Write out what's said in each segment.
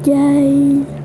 guys.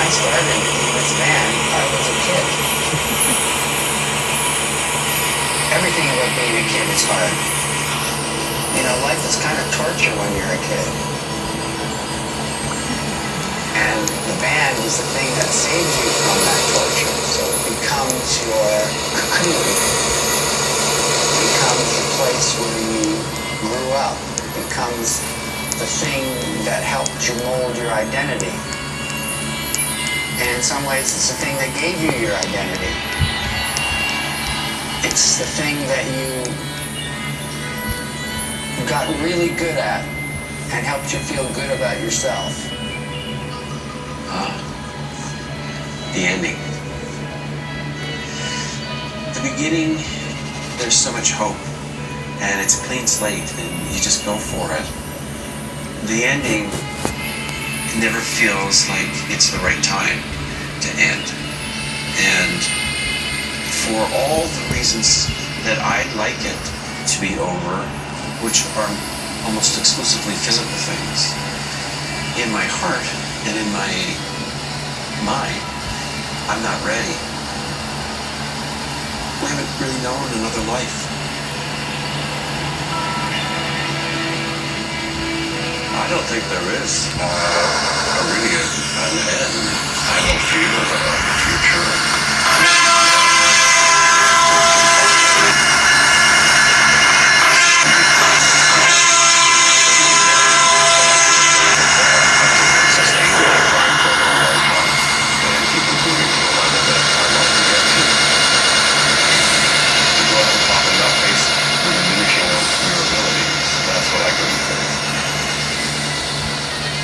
I started in this band, I was a kid. Everything about being a kid is hard. You know, life is kind of torture when you're a kid. And the band is the thing that saves you from that torture. So it becomes your cocoon. It becomes the place where you grew up. It becomes the thing that helped you mold your identity. And in some ways, it's the thing that gave you your identity. It's the thing that you got really good at and helped you feel good about yourself. The ending. The beginning, there's so much hope, and it's a clean slate, and you just go for it. The ending never feels like it's the right time to end. And for all the reasons that I'd like it to be over, which are almost exclusively physical things, in my heart and in my mind, I'm not ready. We haven't really known another life. I don't think there is really an end. I don't feel a future.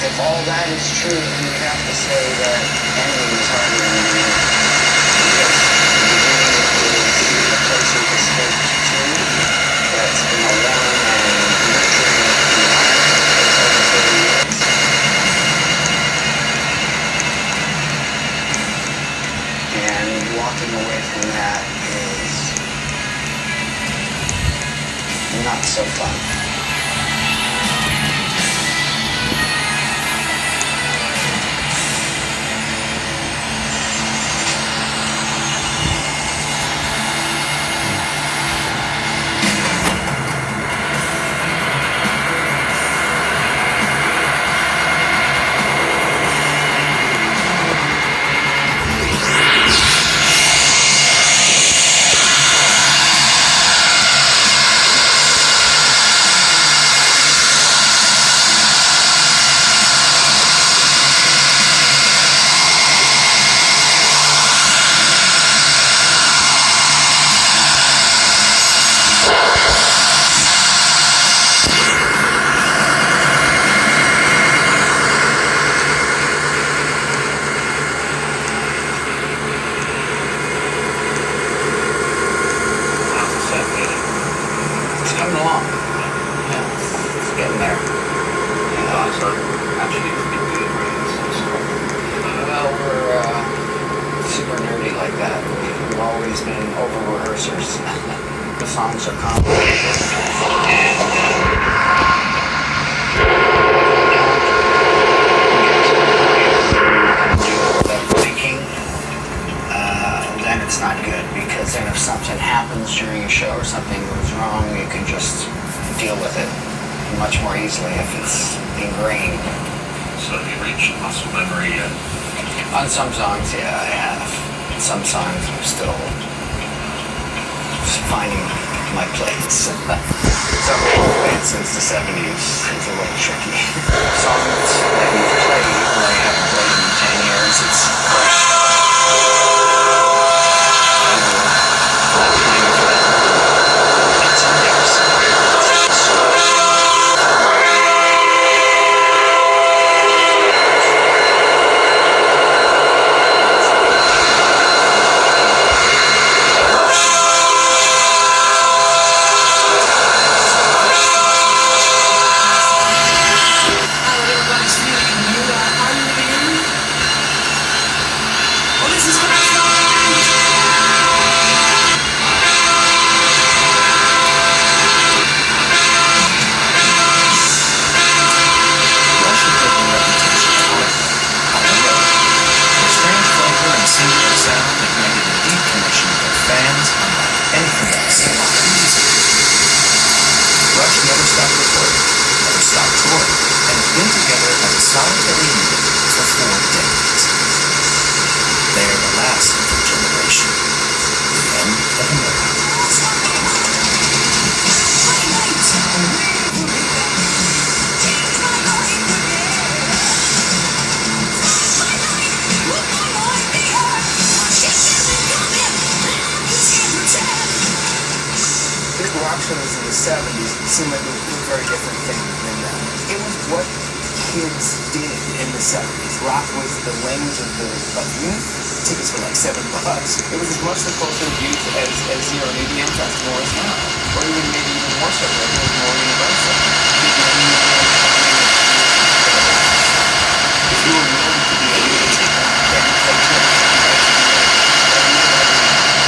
If all that is true, then you have to say that ending is harder than the beginning. Because the beginning is a place you've escaped to, that's been a warm and nurturing environment for over 30 years. And walking away from that is not so fun. The songs are complicated, and thinking, then it's not good, because then if something happens during a show or something goes wrong, you can just deal with it much more easily if it's ingrained. So you reach muscle memory yet? On some songs, yeah, I have. Some songs I'm still finding my place. Some played since the 70s is a little tricky. Songs that you've played where you haven't played in 10 years, it's Everybody's feeling you are unbelievable. 70s seemed like it was a very different thing than that. It was what kids did in the 70s. Rock was the language of youth. Tickets were like $7. It was as much the culture of youth as an EDM festival is now. Or even maybe even more so, like it was more universal. If you were willing to be a music teacher, then you played church.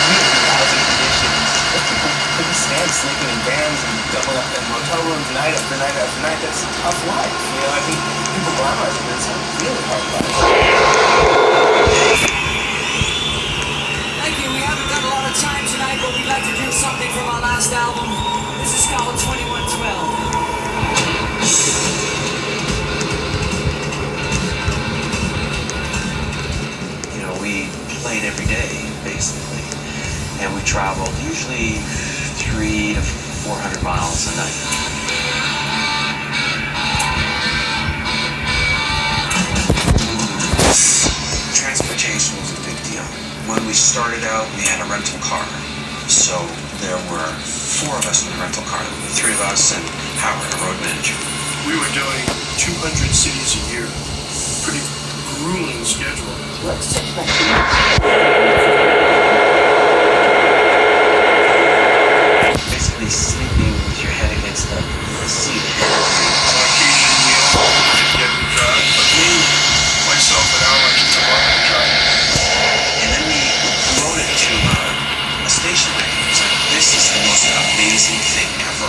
Really lousy conditions. People couldn't stand sleeping in vans and doubling up in motel rooms night after night after night. That's a tough life. You know, I think people glamorize it, but it's a really hard life. Thank you. We haven't got a lot of time tonight, but we'd like to do something from our last album. This is called 2112. You know, we played every day, basically. And we traveled usually 300 to 400 miles a night. Transportation was a big deal. When we started out, we had a rental car. So there were 4 of us in the rental car. 3 of us and Howard, a road manager. We were doing 200 cities a year. Pretty grueling schedule. Basically sleeping with your head against the seat. On occasion, we all didn't get to drive, but me, myself, and Alex took on the drive. And then we promoted to a station wagon. It was like, this is the most amazing thing ever.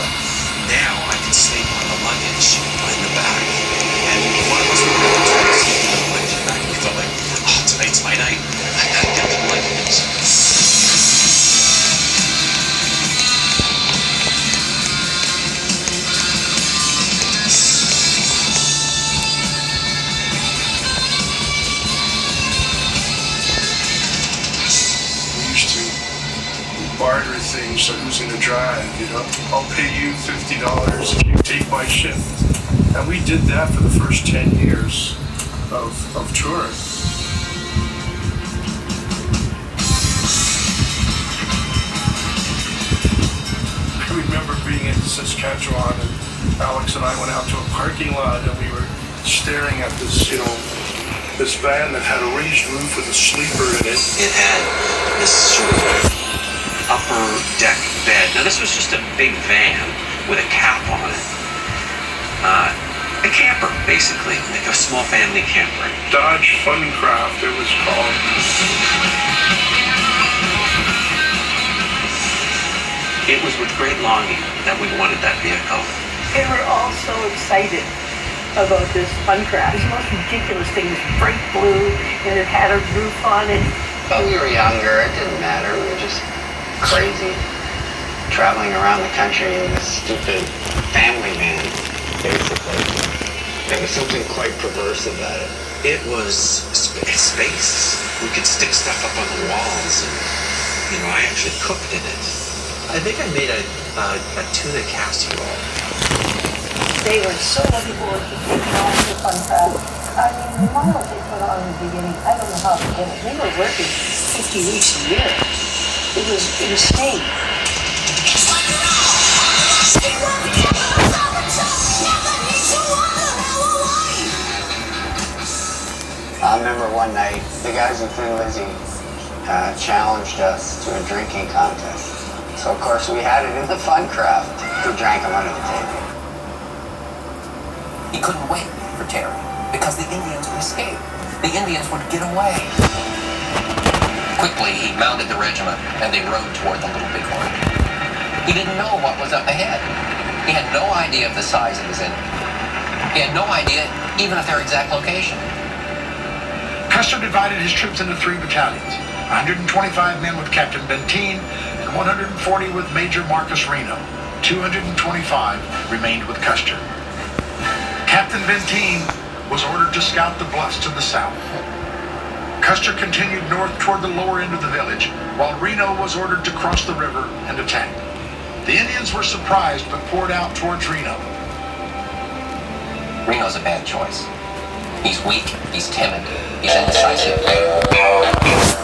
Now I can sleep on the luggage in the back. And one of us would have to sleep on the luggage in the back. We felt like, oh, tonight's my night. I gotta get to the luggage. Barter things, so who's gonna drive, you know? I'll pay you $50 if you take my shift. And we did that for the first 10 years of touring. I remember being in Saskatchewan and Alex and I went out to a parking lot and we were staring at this, you know, this van that had a raised roof with a sleeper in it. It had this sort of upper deck bed. Now this was just a big van with a cap on it. A camper, basically, like a small family camper. Dodge Funcraft, it was called. It was with great longing that we wanted that vehicle. They were all so excited about this Funcraft. It was the most ridiculous thing. It was bright blue, and it had a roof on it. When we were younger, it didn't matter. We were just crazy, traveling around the country in this stupid family van, basically. There was something quite perverse about it. It was space. We could stick stuff up on the walls, and you know, I actually cooked in it. I think I made a tuna casserole. They were so looking forward to taking on the Funcraft. I mean, the models they put on in the beginning, I don't know how they did it. They were working 50 weeks a year. It was insane. I remember one night, the guys in Thin Lizzy challenged us to a drinking contest. So of course we had it in the Funcraft. We drank them under the table. He couldn't wait for Terry because the Indians would escape. The Indians would get away. Quickly, he mounted the regiment and they rode toward the Little Bighorn. He didn't know what was up ahead. He had no idea of the size of his enemy. He had no idea even of their exact location. Custer divided his troops into 3 battalions, 125 men with Captain Benteen and 140 with Major Marcus Reno. 225 remained with Custer. Captain Benteen was ordered to scout the bluffs to the south. Custer continued north toward the lower end of the village, while Reno was ordered to cross the river and attack. The Indians were surprised but poured out towards Reno. Reno's a bad choice. He's weak, he's timid, he's indecisive.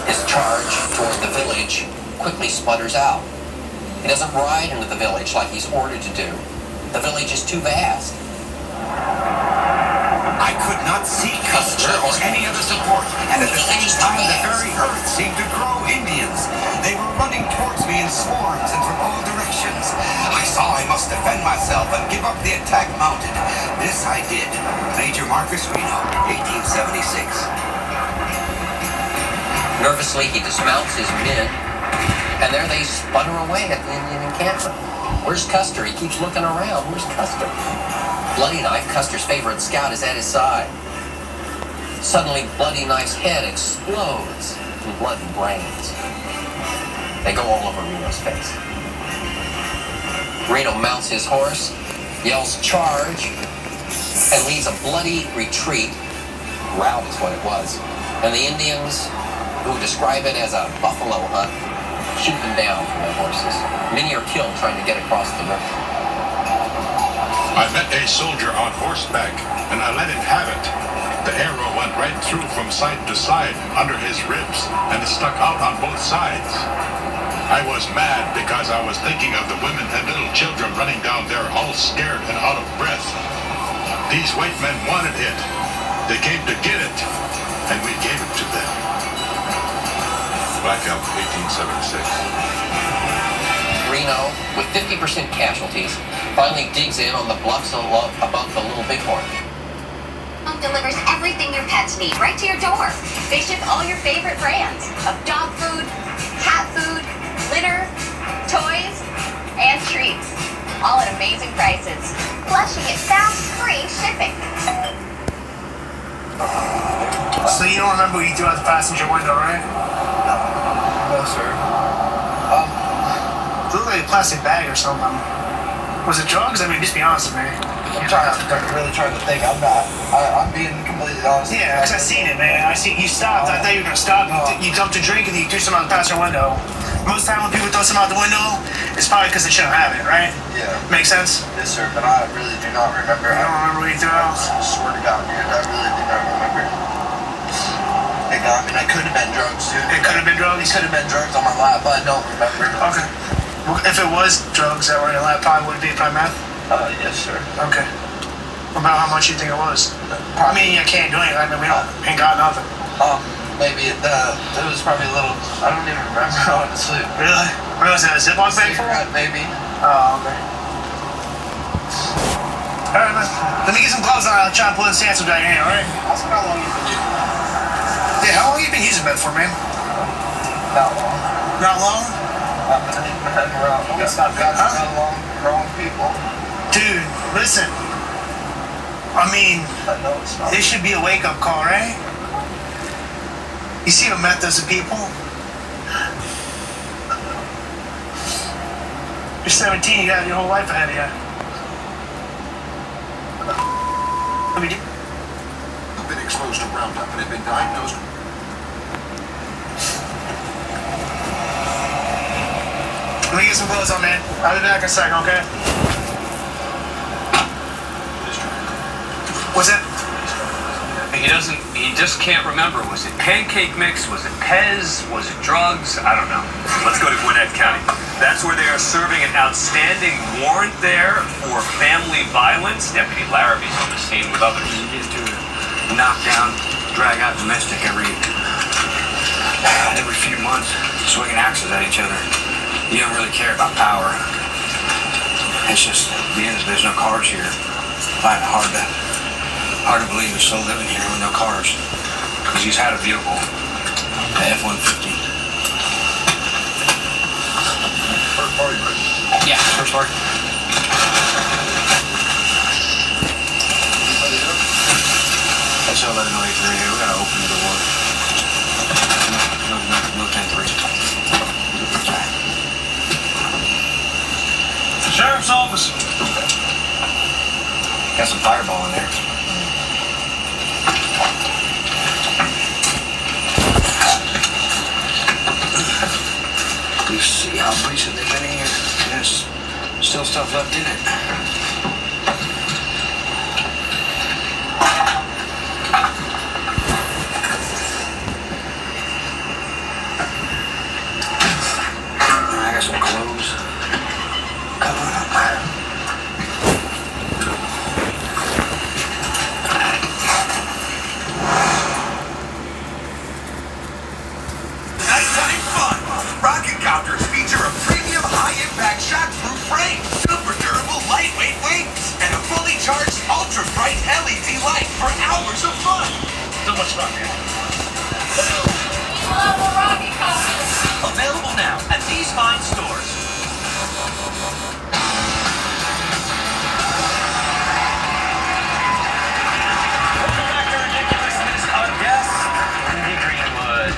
His charge toward the village quickly sputters out. He doesn't ride into the village like he's ordered to do. The village is too vast. I could not see Custer or any other support, and at the same time, the very earth seemed to grow Indians. They were running towards me in swarms and from all directions. I saw I must defend myself and give up the attack mounted. This I did. Major Marcus Reno, 1876. Nervously, he dismounts his men, and there they sputter away at the Indian encampment. Where's Custer? He keeps looking around. Where's Custer? Bloody Knife, Custer's favorite scout, is at his side. Suddenly, Bloody Knife's head explodes in blood and brains. They go all over Reno's face. Reno mounts his horse, yells charge, and leads a bloody retreat. Rout is what it was. And the Indians, who describe it as a buffalo hunt, shoot them down from their horses. Many are killed trying to get across the river. I met a soldier on horseback, and I let him have it. The arrow went right through from side to side, under his ribs, and it stuck out on both sides. I was mad because I was thinking of the women and little children running down there all scared and out of breath. These white men wanted it. They came to get it, and we gave it to them. Blackout, 1876. Reno, with 50% casualties, finally digs in on the bluffs above the Little Bighorn. Delivers everything your pets need right to your door. They ship all your favorite brands of dog food, cat food, litter, toys, and treats. All at amazing prices. Plus, you get fast, free shipping. So you don't remember what you threw out the passenger window, right? No, sir. It looked like a plastic bag or something. Was it drugs? I mean, just be honest with me. I'm really trying to think. I'm being completely honest. Yeah, because I seen it, man. I seen you stopped. I thought you were gonna stop. You dumped a drink and you threw some out the passenger window. Most time when people throw some out the window, it's probably because they shouldn't have it, right? Yeah. Make sense? Yes, sir. But I really do not remember. You don't remember what you threw out? I swear to God, dude, I really do not remember. I mean, I could have been drugs, too. It could have been drugs? It could have been drugs on my lap, but I don't remember. Okay. Well, if it was drugs that were in your lap, would it be probably meth? Yes, sir. Okay. About how much you think it was? I mean, you can't do anything. I mean, we ain't got nothing. Maybe it was probably a little. I don't even remember, honestly. Really? Was it a Ziploc bag full? Maybe. Oh, okay. Alright, man. Let me get some gloves on. I'll try and pull the stance back in, alright? Ask how long you've been using it. Yeah, how long you been using meth for, man? Not long. Not long? It's not that long. Growing people. Dude, listen. I mean, this should be a wake-up call, right? You see what meth does to people? You're 17, you got your whole life ahead of you. I've been exposed to Roundup and have been diagnosed. Let me get some clothes on, man. I'll be back in a second, okay? What's that? He just can't remember. Was it pancake mix? Was it Pez? Was it drugs? I don't know. Let's go to Gwinnett County. That's where they are serving an outstanding warrant there for family violence. Deputy Larrabee's on the scene with others. You get to knock down, drag out domestic every few months, swinging axes at each other. You don't really care about power. It's just, there's no cars here. I find it hard to believe we're still living here with no cars. Because he's had a vehicle, the F-150. First party, right? Yeah, first party. That's 11:03 here. We gotta open the door. No 10-3. Sheriff's office. Got some fireball in there. You see how recent they've been in here? There's still stuff left in it. I got some clothes. Available now at these fine stores. Welcome back to Ridiculousness. Our guest, Lindy Greenwood.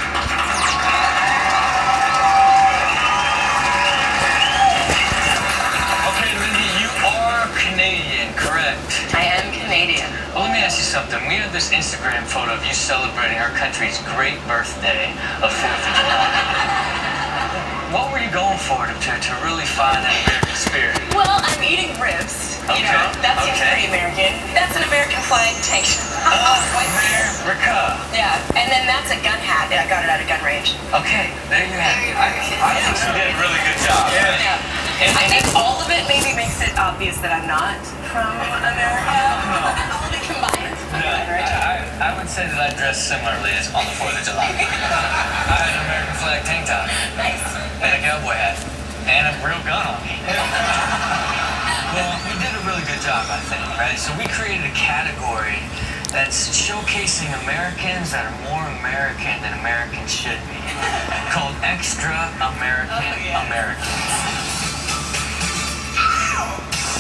Okay, Lindy, you are Canadian, correct? I am Canadian. Well, let me ask you something. We have this Instagram photo of you celebrating our country's great birthday of 4th of July. What were you going for to really find that American spirit? Well, I'm eating ribs. You know, that seems pretty American. That's an American flag tank. America. Yeah, and then that's a gun hat. I got it at a gun range. Okay, there you have it. I think you did a really good job. Yeah. I think all of it maybe makes it obvious that I'm not from America. All of it combined. No, I would say that I dress similarly as on the 4th of July. I had an American flag tank top. Nice. And a cowboy hat. And a real gun on me. Well, we did a really good job, I think, right? So we created a category that's showcasing Americans that are more American than Americans should be, called Extra American Americans.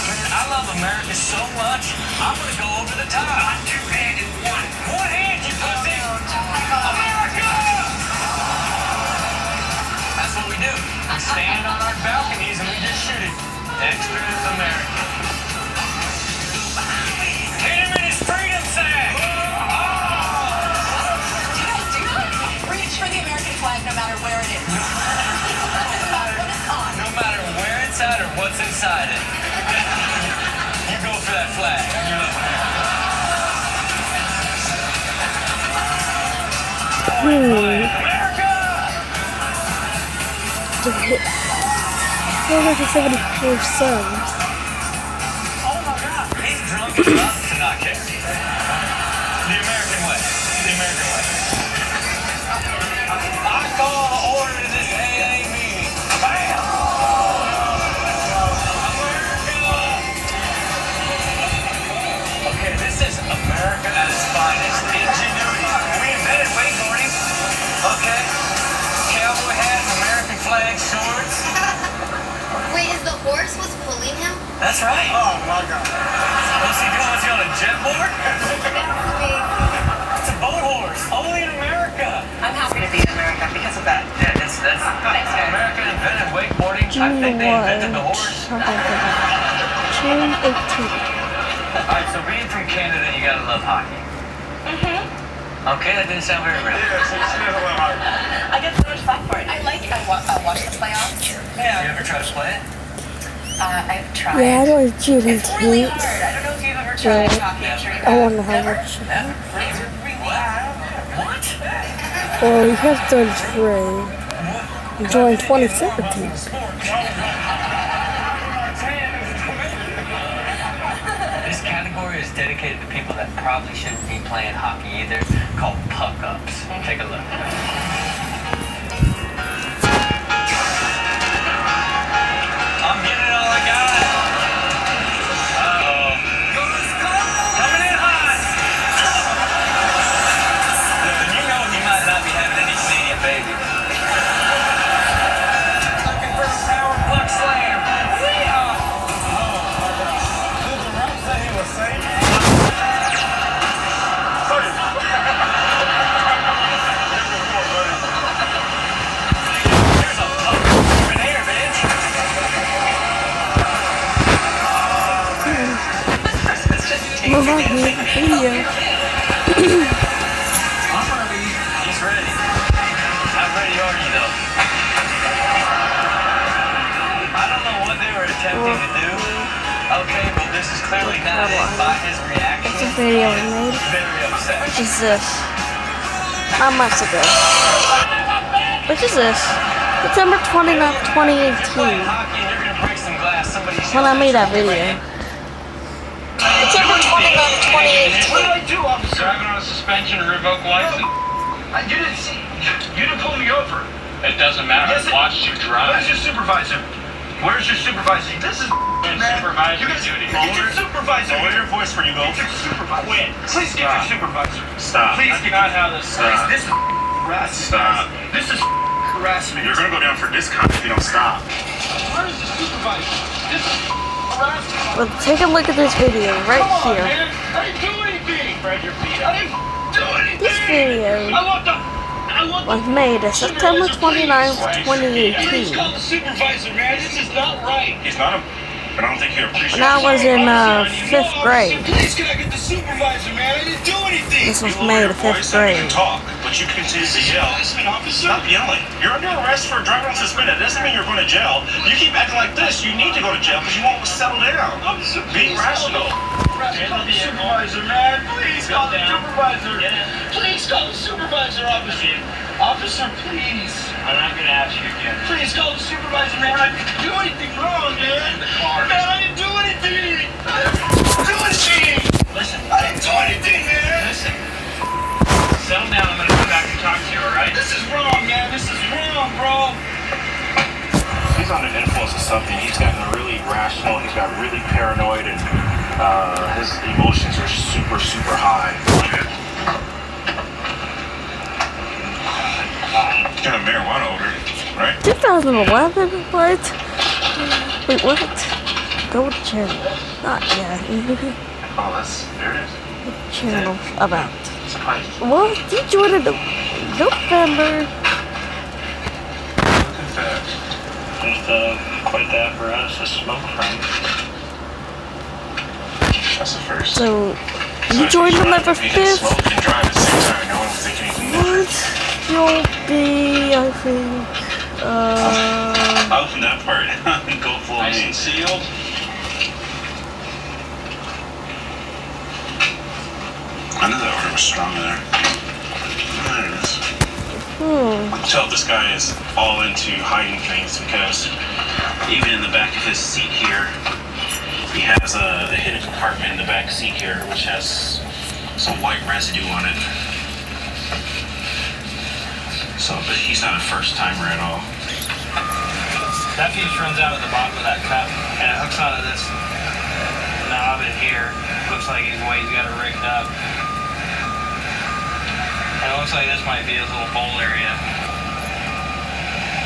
Man, I love America so much, I'm gonna go over the top. Not two hands in one. One hand, you pussy! America! That's what we do. We stand on our balconies and we just shoot it. Extra American. Hit him in his freedom sack! Reach for the American flag no matter where it is. No matter where it's at or what's inside it. You go for that flag. You love America! 474 subs. Oh my God, he's drunk enough to not care. The American way. The American way. I call the order to this AA meeting. Bam! America! Okay, this is America at its finest. Ingenuity. We invented wakeboarding. Okay. Cowboy hats, American flag, swords. Wait, is the horse was pulling him? That's right. Oh my God. What's he doing? Was he on a jet board? It's a boat horse. Only in America. I'm happy to be in America because of that. Yeah, that's America invented wakeboarding. I think they invented the horse. June 18th. Alright, so being from Canada, you gotta love hockey. Okay, that didn't sound very real. Yeah, so she doesn't love hockey. I get so much fun for it. I like it. I watch the playoffs. Yeah. You ever try to play it? I've tried. Yeah, I don't June It's really 18th. hard. I don't know if you've ever tried hockey. I wonder how much. Never. Really hard. What? Well, you have to join. Join 2017. This category is dedicated to people that probably shouldn't be playing hockey either, called puck-ups. Take a look. I'm getting it all I got. Uh-oh. Coming in hot. Listen, you know he might not be having any Canadian baby. Looking for a power plug slam. Did the ref say he was safe? There's a puck over there, bitch. Move on here. Video. I'm ready. He's ready. How ready are you, though? I don't know what they were attempting to do. Okay, but this is clearly not it by his reaction. It's a video I made. Very upset. Which is this? Not months ago. Which is this? December 29th, 2018. When I made that video. December 29th, 2018. What did I do, officer? Driving on a suspension and revoke license. You didn't see. You didn't pull me over. It doesn't matter. Yes, I watched you drive. Where's your supervisor? Where's your supervisor? This is Supervisory duty. Get your supervisor. Lower your voice when you go. Get your supervisor. Quit. Please get your supervisor. Stop. Please That's get not how this Please, starts. this is harassment. Stop. This is harassment. You're gonna go down for discount if you don't stop. Where is the supervisor? This is harassment. Well, take a look at this video right Come on, here. man. I didn't do anything. Fred, you're beat up. I didn't do anything. This video was made September 29th, 2018. Please call the supervisor, man. This is not right. He's not a. But I don't think you appreciate. When I was in 5th grade. Please, can I get the supervisor, man? I didn't do anything. This was made in 5th grade. You can talk, but you continue to yell. Stop yelling. You're under arrest for driving suspended. That doesn't mean you're going to jail. You keep acting like this. You need to go to jail because you won't settle down. Be rational. Call the supervisor, man. Please call the supervisor. Please call the supervisor, officer. Officer, please. I'm not gonna ask you again. Please call the supervisor, man. I didn't do anything wrong, man. Man, I didn't do anything. I didn't do anything. Listen. I didn't do anything, man. Listen. Settle down. I'm gonna come back and talk to you, all right? This is wrong, man. This is wrong, bro. He's under the influence of something. He's gotten really rational. He's got really paranoid, and his emotions are super, super high. Got a marijuana odor, right? 2011? What? Wait, what? Go to channel. Not yet. Oh, there it is. What channel about? Spice. Well, you joined in November. Look at that. There's quite the apparatus to smoke from. That's the first. So, you joined November 5th? Smoke and drive at the same time. No one will think anything different. What? You'll be, I think, I'll open that part. Go full Nice me. and sealed. I knew that order was strong there. There it is. Tell this guy is all into hiding things because even in the back of his seat here, he has a hidden compartment in the back seat here, which has some white residue on it. So, but he's not a first timer at all. That fuse runs out at the bottom of that cup, and it hooks onto this knob in here. Looks like he's got it rigged up. And it looks like this might be his little bowl area.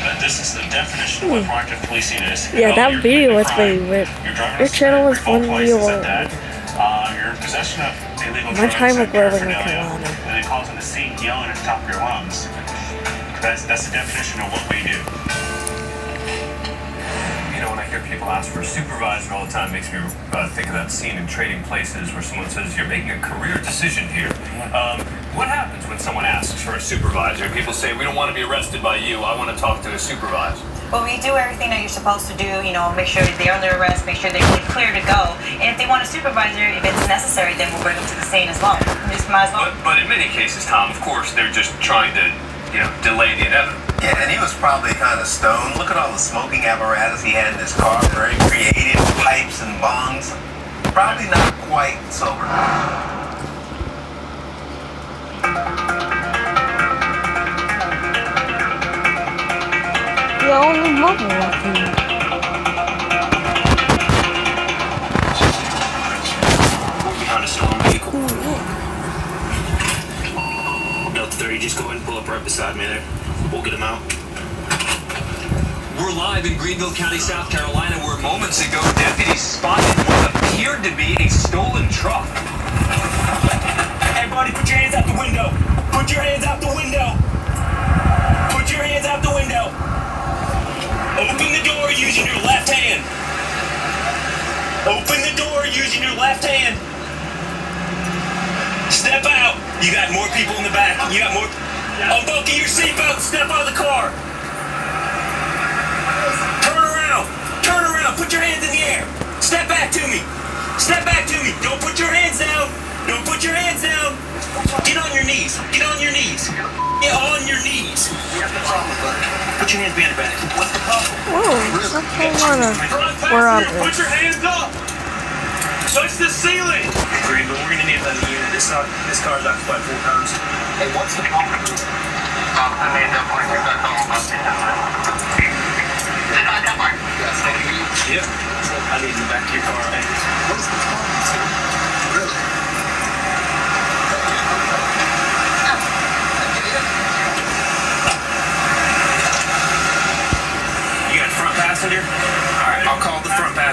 But this is the definition of what proactive policing is. Yeah, that video was favorite. Your channel was when you were. You're in possession of illegal My drugs time and was living in paraphernalia, Carolina. and it calls in the scene yelling at the top of your lungs. That's the definition of what we do. You know, when I hear people ask for a supervisor all the time, it makes me think of that scene in Trading Places where someone says, you're making a career decision here. What happens when someone asks for a supervisor? People say, we don't want to be arrested by you. I want to talk to a supervisor. Well, we do everything that you're supposed to do, you know, make sure that they're under arrest, make sure they're clear to go. And if they want a supervisor, if it's necessary, then we'll bring them to the scene as well. Just might as well. But in many cases, Tom, of course, they're just trying to, delay the inevitable. Yeah, and he was probably kind of stoned. Look at all the smoking apparatus he had in his car. Very creative, pipes and bongs. Probably not quite sober. The only mobile weapon. Behind a stolen vehicle. Delta 30, just go ahead and pull up right beside me there. We'll get him out. We're live in Greenville County, South Carolina, where moments ago deputies spotted what appeared to be a stolen truck. Hey, buddy, put your hands out the window. Put your hands out the window. Put your hands out the window. Open the door using your left hand. Open the door using your left hand. Step out. You got more people in the back. You got more. Unbuckle your seatbelt. Step out of the car. Turn around. Turn around. Put your hands in the air. Step back to me. Step back to me. Don't put your hands down. Don't put your hands down. Get on your knees. Get on your knees. Get on your knees. Put your hands behind your back. What's the problem? Whoa, something on us. We're on Put your hands up. Touch the ceiling. Green, but we're gonna need another unit. This car's occupied 4 times. Hey, what's the problem? I made that point. You're back home. Yep. I need you back to your car. What is the problem? Really?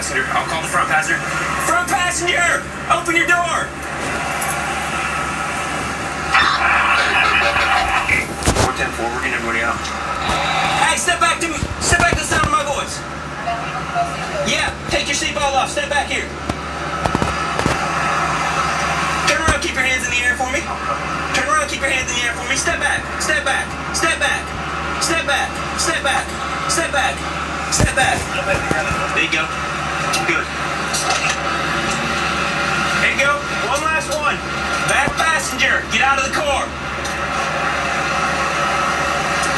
passenger. I'll call the front passenger. Front passenger! Open your door! 410 forwarding everybody out. Hey, step back to me. Step back to the sound of my voice. Yeah, take your seatbelt off. Step back here. Turn around, keep your hands in the air for me. Turn around, keep your hands in the air for me. Step back, step back, step back, step back, step back, step back, step back. There you go. Good. There you go. One last one. Back passenger, get out of the car.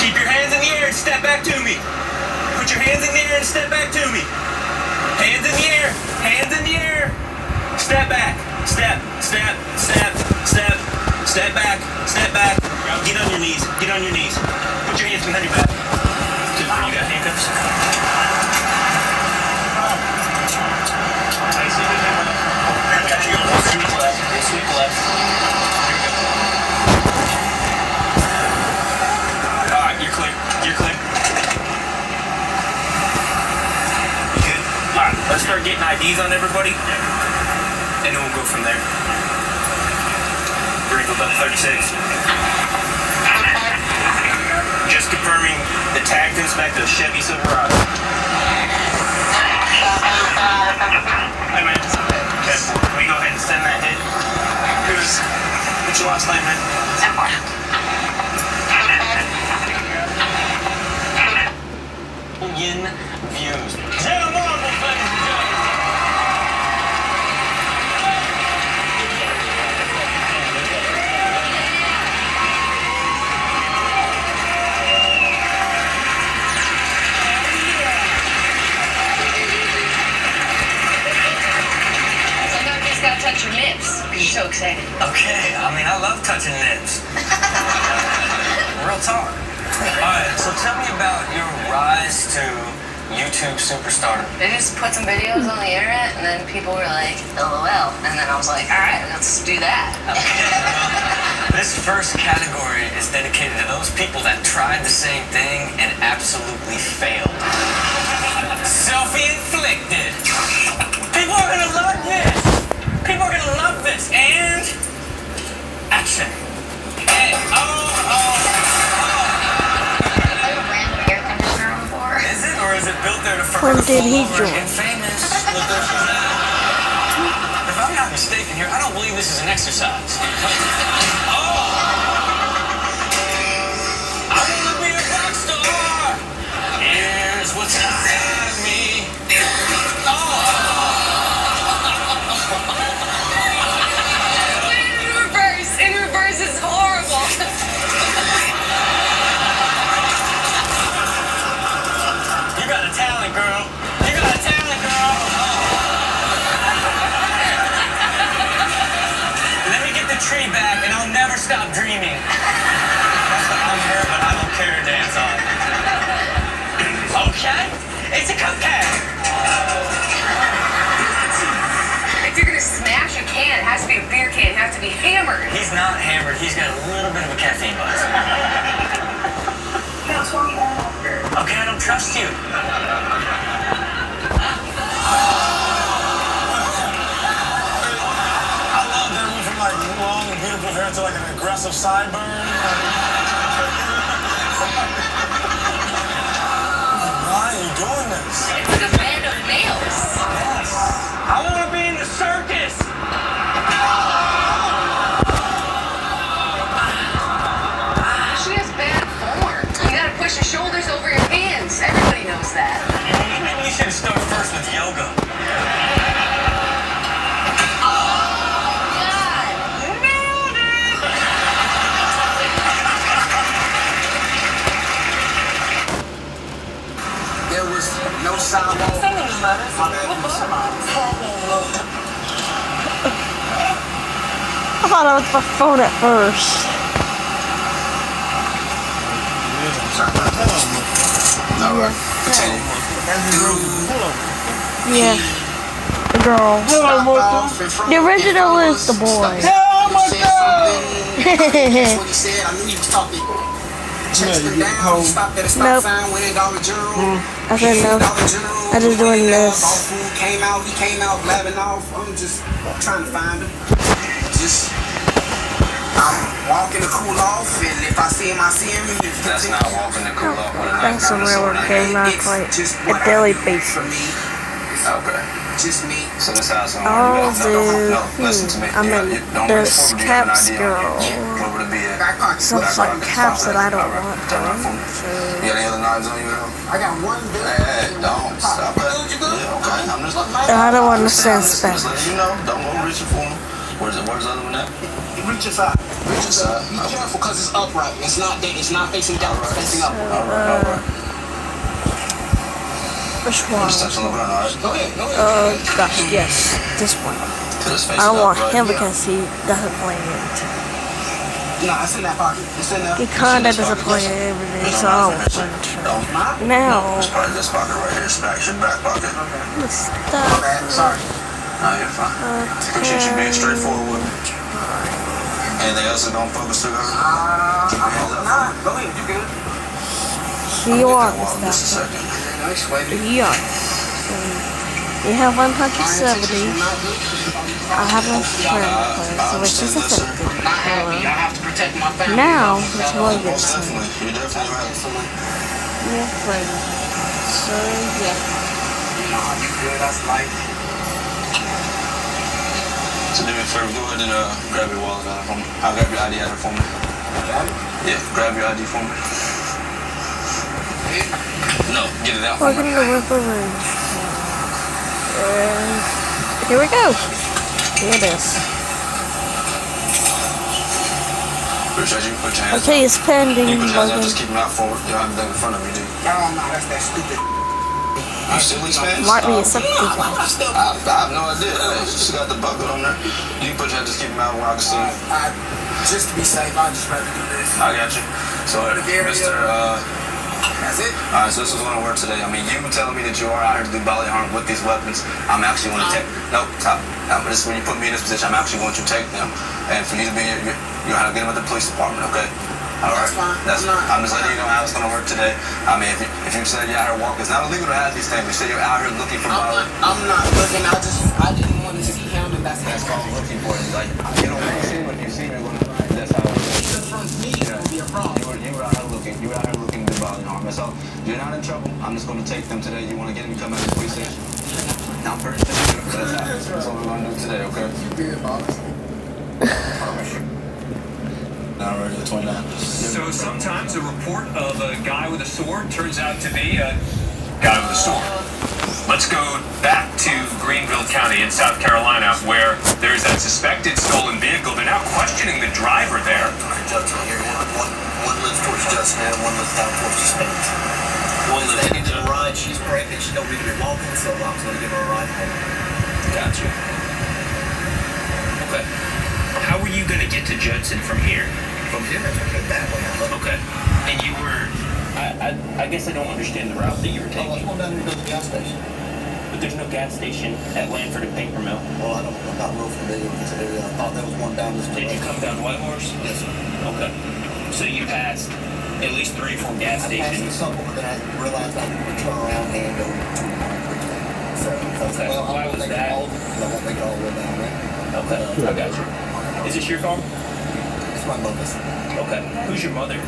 Keep your hands in the air and step back to me. Put your hands in the air and step back to me. Hands in the air. Hands in the air. Step back. Step, step, step, step, step back, step back. Get on your knees. Get on your knees. Put your hands behind your back. You got handcuffs? I got you. Sweep left. Sweep left. All right, you're clear. You're clear. You good? All right, let's start getting IDs on everybody. And then we'll go from there. Greenville Belt 36. Just confirming the tag goes back to the Chevy Silverado. Hey man. Okay, can we go ahead and send that hit? What's your last name, man? Million views. Zero marbles, ladies and gentlemen. Gotta touch your nips because you're so excited. Okay, I mean, I love touching nips. Real talk. Alright, so tell me about your rise to YouTube superstardom. They just put some videos on the internet and then people were like, LOL. And then I was like, alright, let's do that. Okay. This first category is dedicated to those people that tried the same thing and absolutely failed. Self-inflicted. People are gonna love this. People are gonna love this. And action. And Is it, or is it built there to When did he join? get famous? If I'm not mistaken here, I don't believe this is an exercise. I wanna be a rock star. Here's what's inside of me. In reverse is horrible. You got a talent, girl. You got a talent, girl. Let me get the tree back and I'll never stop dreaming. That's the unheard, but I don't care to dance on. Okay? It's a cupcake. If you're gonna smash a can, it has to be a beer can. It has to be hammered. He's not hammered. He's got a little bit of a caffeine buzz. Okay, I don't trust you. I love that we from like long and beautiful hair to like an aggressive sideburn. Why are you doing this? It's like a band of males. Yes. I want to be in the circus. She has bad form. You gotta push your shoulders over your hands. Everybody knows that. Maybe you should start first with yoga. There was no sound. I thought it was my phone at first. Yeah. The girl. The original is the boy. What he said, I knew he was talking. chased them down, stopped at a stop sign, went in Dollar General. I said no. I just doing this. Bought food, came out, he came out blabbing off. I'm just trying to find him. I'm walking to cool off, and if I see him, I see him. That's not walking to cool off with a knife. That's a railroad game I play a daily basis. Okay. Just me. So this house. I'll do. Listen to me. I mean, there's caps girl. What would it be? Some like caps that I don't want. You got any other knives on you though? I got one. Hey, don't stop it. Yeah, okay. I'm just letting I don't understand Spanish. Just letting you know. Don't go reaching for them. Where's the other one at? Reach inside. Reach inside. Be careful because it's upright. It's not facing down. It's facing up. Alright. Which one? Just touch on the gun, alright? Go ahead. Gosh, yes. This one. I don't want him because he doesn't play it. No, it's in that pocket. It's in there. He kinda doesn't play it every day, so I don't want to. Now. It's part of this pocket right here. It's your back pocket. The stuff. Sorry. No, you're fine. Appreciate you being straightforward with me. Anything else that don't focus too hard? Keep your hands up. Go ahead. You good? He wants Just a stuff. second. Yeah. You have 170. I have a friend, so which is affected. Now, which one gets him? You're definitely right. Your friend. So, yeah. Nah, you good. That's life. So do me a favor, go ahead and grab your wallet out for me. I'll grab your ID out for me. Yeah, grab your ID for me. No, get it out for me. We're gonna work the room. Here we go. Here it is. Put your hands Okay, it's pending. You put your hands out, just keep them out forward. You don't have anything in front of you, do you? No, that's that stupid. You still Spanish? Might be a something. I have no idea. Hey, she got the bucket on there. You put your hands, just keep them out where I can see them. Just to be safe, I'd just rather do this. I got you. So, Mr. That's it? Alright, so this is one word today. I mean, you telling me that you are out here to do bodily harm with these weapons. I'm actually going to take. Nope, stop. This is when you put me in this position. I'm actually going to take them. And for you to be here, you have to get them at the police department, okay? Alright? I'm just letting you know how it's going to work today. I mean, if you say you're out here walking, it's not illegal to have these things. You say you're out here looking for bodily. I'm not looking. I didn't want to see him, and that's called looking for it. Like, you don't want to see him, if you see him, you're going to find. That's how it is. From me, it would be a problem. You were out here looking. You were out here looking to do bodily harm. That's all. You're not in trouble. I'm just going to take them today. You want to get them, you come out to the police station. I'm pretty sure that's what we're going to do today, okay? You good, boss? Now we're at 29. So sometimes a report of a guy with a sword turns out to be a guy with a sword. Let's go back to Greenville County in South Carolina, where there's that suspected stolen vehicle. They're now questioning the driver there. One lives towards Justin and one lives down towards the Spence. One lives to the ride. She's pregnant. She don't need to be walking, so I'm going to give her a ride home. Gotcha. Okay. How were you going to get to Judson from here? From here, I took that way. Okay. And you were... I guess I don't understand the route that you were taking. I was going down to the gas station. But there's no gas station at Lanford and Paper Mill. Well, I'm not real familiar with this area. I thought there was one down this way. Did you come down Whitehorse? Yes, sir. Okay. So you passed at least 3 or 4 gas stations. I passed some, but then I realized I would turn around and go to so, okay. Well, why was that? I won't make it all the way down there. Okay, I got you. Is this your car? It's my mother's. Okay. Who's your mother?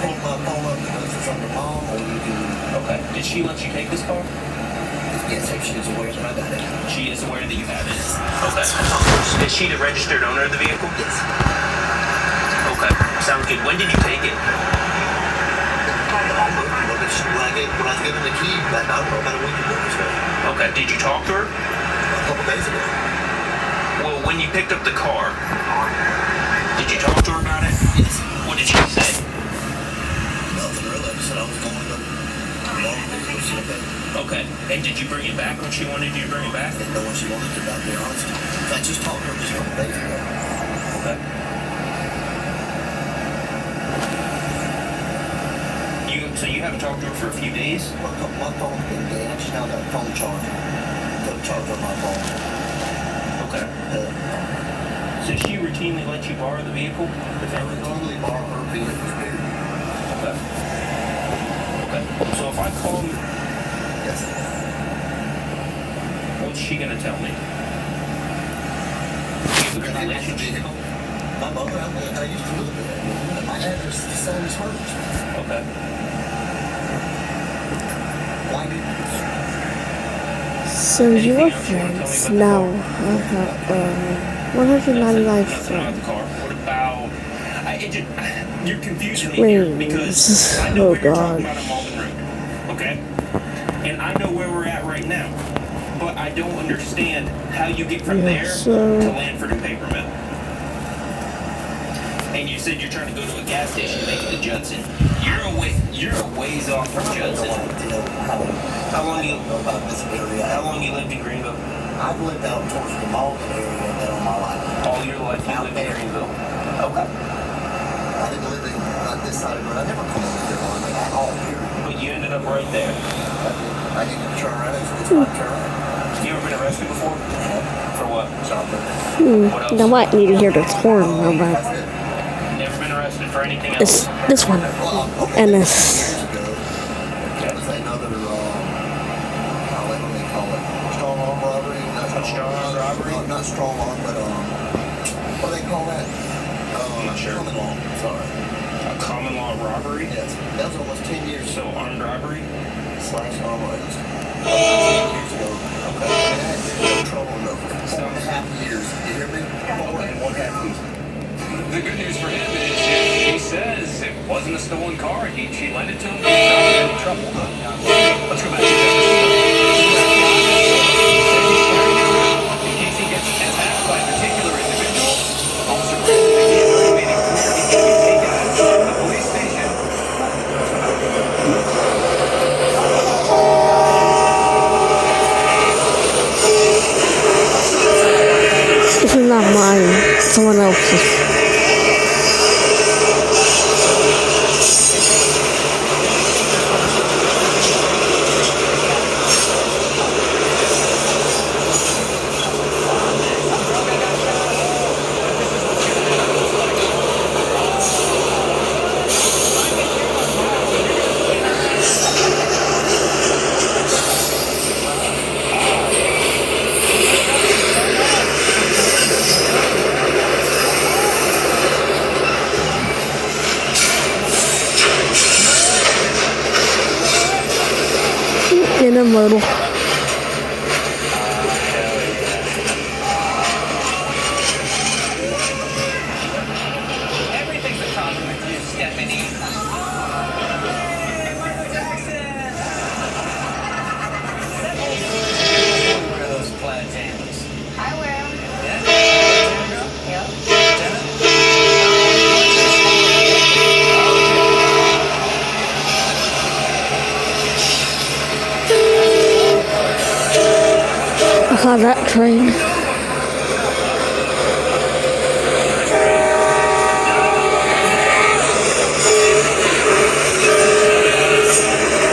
Pull up because it's from your mom, or you can... Okay. Did she let you take this car? Yes, she is aware that I got it. She is aware that you have it? Okay. Is she the registered owner of the vehicle? Yes. Okay. Sounds good. When did you take it? When I was given the key, I don't know, about a week ago or so. Okay. Did you talk to her? A couple days ago. Well, when you picked up the car, did you talk to her about it? Yes. What did she say? Nothing really. I said I was going to Okay. And did you bring it back when she wanted you to bring it back? I didn't know when she wanted to, about to be honest. I just talked to her just a couple days ago. Okay. So you haven't talked to her for a few days? My phone's been dead. I just now got a phone charger. Put a charger on my phone. Okay. So she routinely let you borrow the vehicle? The family normally I call him, Yes. what's she gonna tell me? You have a good relationship? My mother, I used to live there. My address is the same as hers. Okay. Why did So your friends now have 199 friends. What about? You're confusing me here because I know Oh where you're talking god. about on Malden Road, okay? And I know where we're at right now, but I don't understand how you get from there to Lanford and Paper Mill. And you said you're trying to go to a gas station to make it to Judson. You're a ways off from Judson. How long you lived in Greenville? I've lived out towards the Malden area all my life. All your life you lived in Greenville. Okay. I didn't live on this side of the road. I never come over here at all here. But you ended up right there. I needed to turn around. It's my turn. You ever been arrested before? For what? I might need to hear this horn real bad. Never been arrested for anything else? This one. And this. There was another, what do they call it? Strong arm robbery. Strong arm robbery? Not strong arm, but what do they call that? Not sure. Common law. Sorry. A common law robbery? Yes. That was almost 10 years. So armed robbery? Slash armed robbery. 10 years ago. Okay. And I had no trouble in over 4.5 years. You hear me? 4.5 years. The good news for him is he says it wasn't a stolen car. She lent it to him. He's not in any trouble. Let's go back to in case he gets attacked by a particular individual. Officer Brandon made it clear he can be taken to the police station. This is not mine. Someone else's. In a modal. Everything's a problem with you, Stephanie. Wear those plaid jammies. I wear them. I saw that train.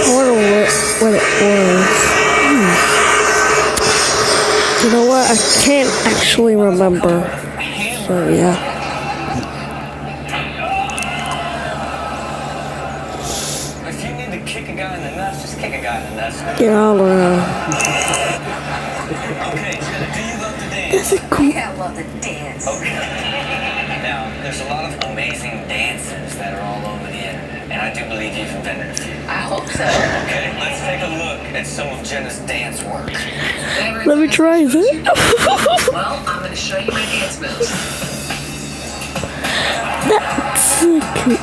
I wonder what it was. You know what? I can't actually remember. So yeah. If you need to kick a guy in the nuts, just kick a guy in the nuts. Yeah, I'll Okay, Jenna, do you love to dance? This is cool. Yeah, I love to dance. Okay. Now, there's a lot of amazing dances that are all over the internet, and I do believe you've invented a few. I hope so. Okay, let's take a look at some of Jenna's dance work. Let me try it. Well, I'm going to show you my dance moves. That's so cute.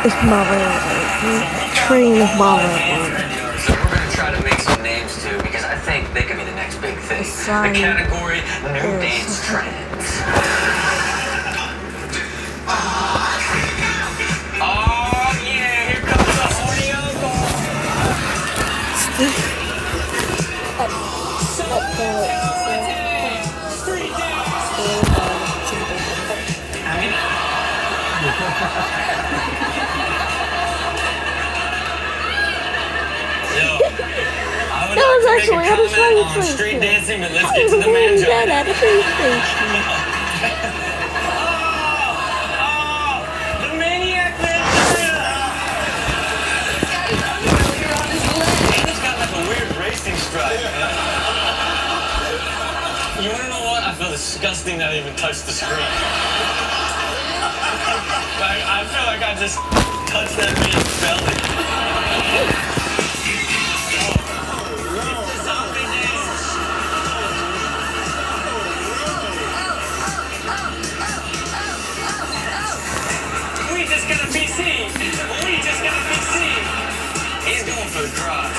It's Marvel. Train of Marvel. So we're going to try to make some names too, because I think they could be the next big thing. The category New Dance Trends. Oh yeah, here comes the horny would It like was to make actually a on the comment train on station. street dancing, but let's get to the mangina. Yeah, at the train station. The maniac He's got like a weird racing stride. You wanna know what? I feel disgusting that I even touched the screen. I feel like I just touched that man's belly. We just got a PC. We just got a PC. He's going for the crotch.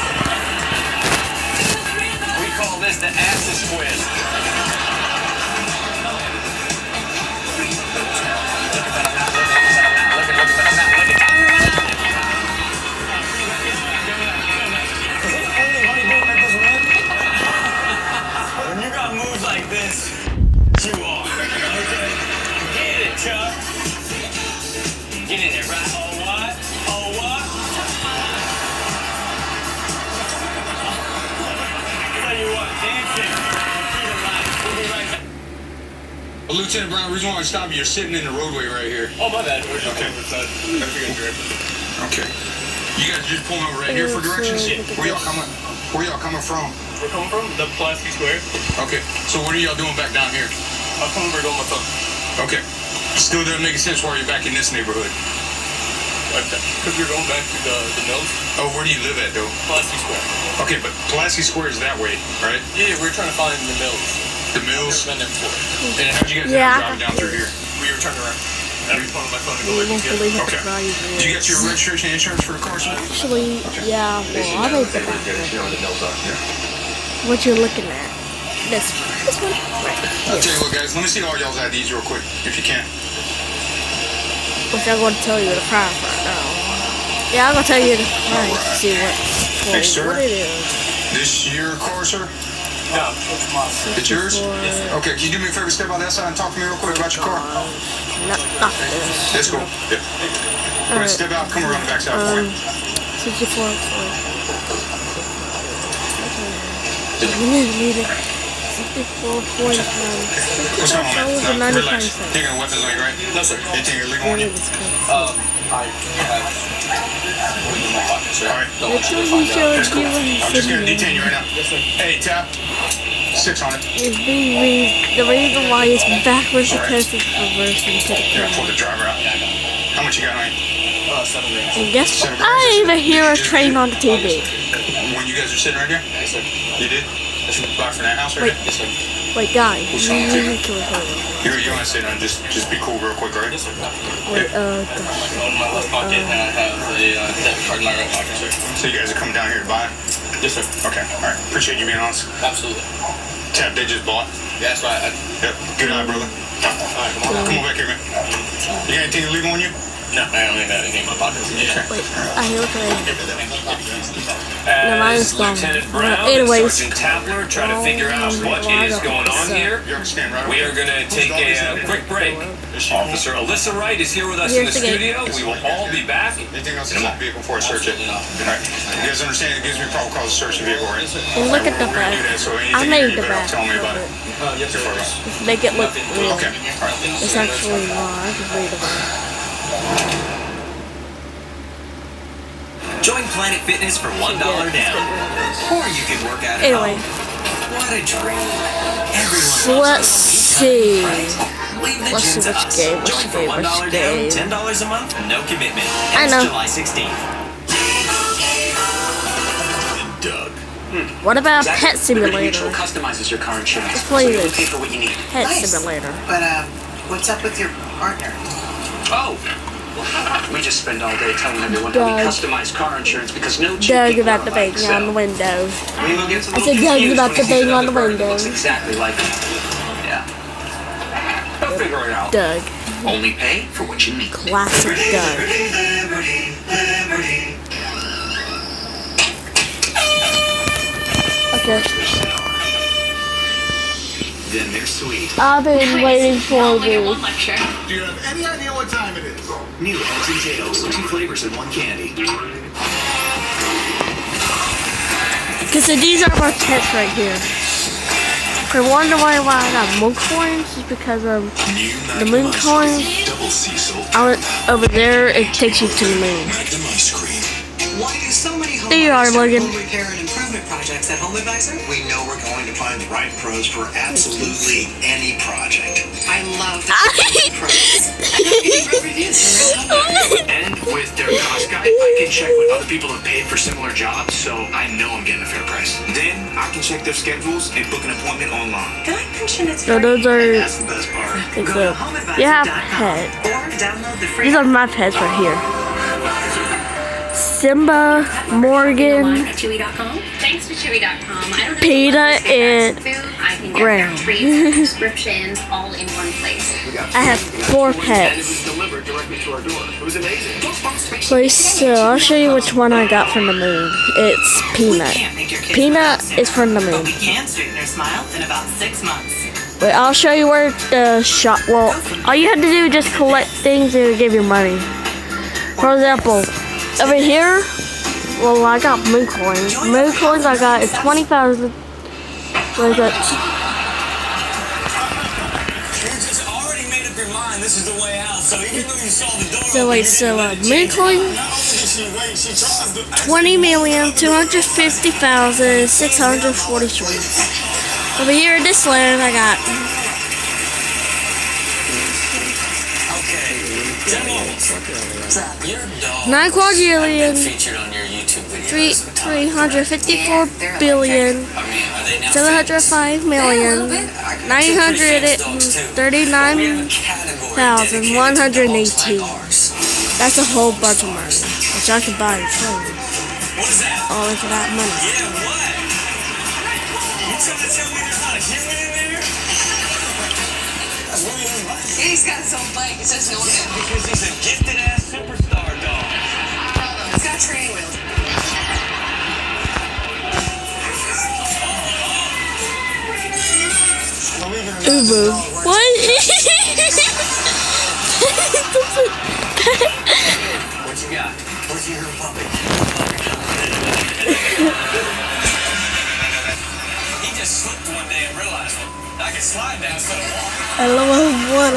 We call this the Axis quiz. When you got moves like this, you are. Okay? Get it, Chuck. Get in there, right? Oh, what? Oh, what? Tell you what, dancing. We'll be right back. Lieutenant Brown, the reason why I stopped you, you're sitting in the roadway right here. Oh, my bad. We're just okay. Okay. You guys just pulling over right here for directions? Yeah. Where y'all coming from? We're coming from the Pulaski Square. Okay. So what are y'all doing back down here? I'm coming over on my phone. Okay. Still doesn't make sense why you're back in this neighborhood. Because we're going back to the mills. Oh, where do you live at, though? Pulaski Square. Okay, but Pulaski Square is that way, right? Yeah, we're trying to find the mills. The mills? I've never been there before. And how'd you guys end up driving down through here? We were turning around. I was pulling my phone to You go back won't together. believe what Okay. the prize Do you is. get your registration and insurance for the car, sir? Actually, yeah, well, I made the back one. What you're looking at. This one. Right. I'll tell you what, guys. Let me see all y'all's IDs real quick, if you can. Which I'm going to tell you the price right now. Yeah, I'm going to tell you the price to see Hey, sir. what it is. This your car, sir? No, it's mine. It's yours? Okay, can you do me a favor, step out that side and talk to me real quick about your car? Not this. Let's go. Yeah. All right, step out, come around the backside for me. 64. You need it. 64.9. What's going on, man? No, relax. You got weapons on you, right? No, sir. You think you're legal on you? I have in my pocket, sir. All right. Make sure you show That's cool. you when I'm just going to detain you right now. Yes, sir. Hey, tap. 6 on it. The reason why it's backwards is because it's reversing to the Yeah, pull camera. the driver out. How much you got on you? 7 rings. And guess what? I even hear a train on the TV. When you guys are sitting right here? Yes, sir. You did? Right from that house right there? Yes, sir. Wait, guys. What's You wrong with need to record. You want to sit down, just be cool real quick, right? Yes, sir. Wait, My phone in my left pocket, and I have a debit card in my right pocket, sir. So you guys are coming down here to buy? Yes, sir. Okay, all right. Appreciate you being honest. Absolutely. Tap, they just bought. Yeah, that's right. Yep. Good eye, brother. All right, come on. Come on back here, man. You got anything illegal on you? No, I don't even got anything in my pockets. Okay. wait. I hear a train. As gone. Lieutenant Brown and Anyways. Sergeant Tapler try to figure out what is going on here, You understand, right? we are going to take a quick break. Officer Alyssa Wright is here with us in the Here's the studio. We will all be back. Anything else in the vehicle before I search it? All right. You guys understand it gives me probable cause to search the vehicle, right? And look at the We're gonna back. do that, so I anything made you the better back. tell me about it. Yes, sir. Just make it look real. Okay, all right. It's actually not. I can read about it. Join Planet Fitness for $1 down. Or you can work out at Anyway. home. What a dream. Everyone So let's see. Leave the Let's gym see to which us. game, which Join for game, $1 which down, game. $10 a month, no commitment. I Ends know. July 16th. Doug. What about Pet Liberty Simulator? Mutual customizes your car insurance. Let's play so you this. pay for what you need. Pet Nice. Simulator. But what's up with your partner? Oh. We just spend all day telling everyone how we Doug. customize car insurance because no cheap Doug people about are the like bang on the so. window. We will get a I little said Doug confused about when the we see bang on another the bird that window. looks exactly like it. Yeah. They'll figure it out. Doug. Only pay for what you need. Classic Doug. Okay. Then they're sweet. I've been waiting for this. Do you have any idea what time it is? New heads and tails, 2 flavors in 1 candy. Because these are my pets right here. If you wonder why I got moon coins, it's because of the moon coins. Over there, it takes you to the moon. Why do so many There you are, Morgan. home repair and improvement projects at Home Advisor? We know we're going to find the right pros for absolutely any project. I love the pros. And with their cost guide, I can check what other people have paid for similar jobs, so I know I'm getting a fair price. Then I can check their schedules and book an appointment online. Did I mention it's So those are That's the best part. you have pets. or download the free These are my pets right here. Simba, Morgan, Chewy.com. Thanks to Chewy.com. I don't know Peter, and food. I can get Graham. treats, subscriptions, all in one place. I have 4 pets. Delivered directly to our door. It was amazing. So I'll show you which one I got from the moon. It's Peanut. Peanut is from the moon. We can straighten their smile in about 6 months. Wait, I'll show you where the shop. Well, all you have to do is just collect things and it'll give you money. For example, over here, well, I got moon coins. Moon coins I got is 20,000. What is that? You just already made up your mind. This is the way out. So even though you saw the door, So moon coin, 20,250,643. Over here in this land, I got 9 quadrillion, 354 billion, 705 million, 939,118. That's a whole bunch of money, which I can buy a phone. All into that money. He's got his own bike. It's just no one. because he's a gifted ass superstar dog. It's got training wheels. Ubu. What? What you got? What's your puppy? He just slipped one day and realized I could slide down some wall. LOL, one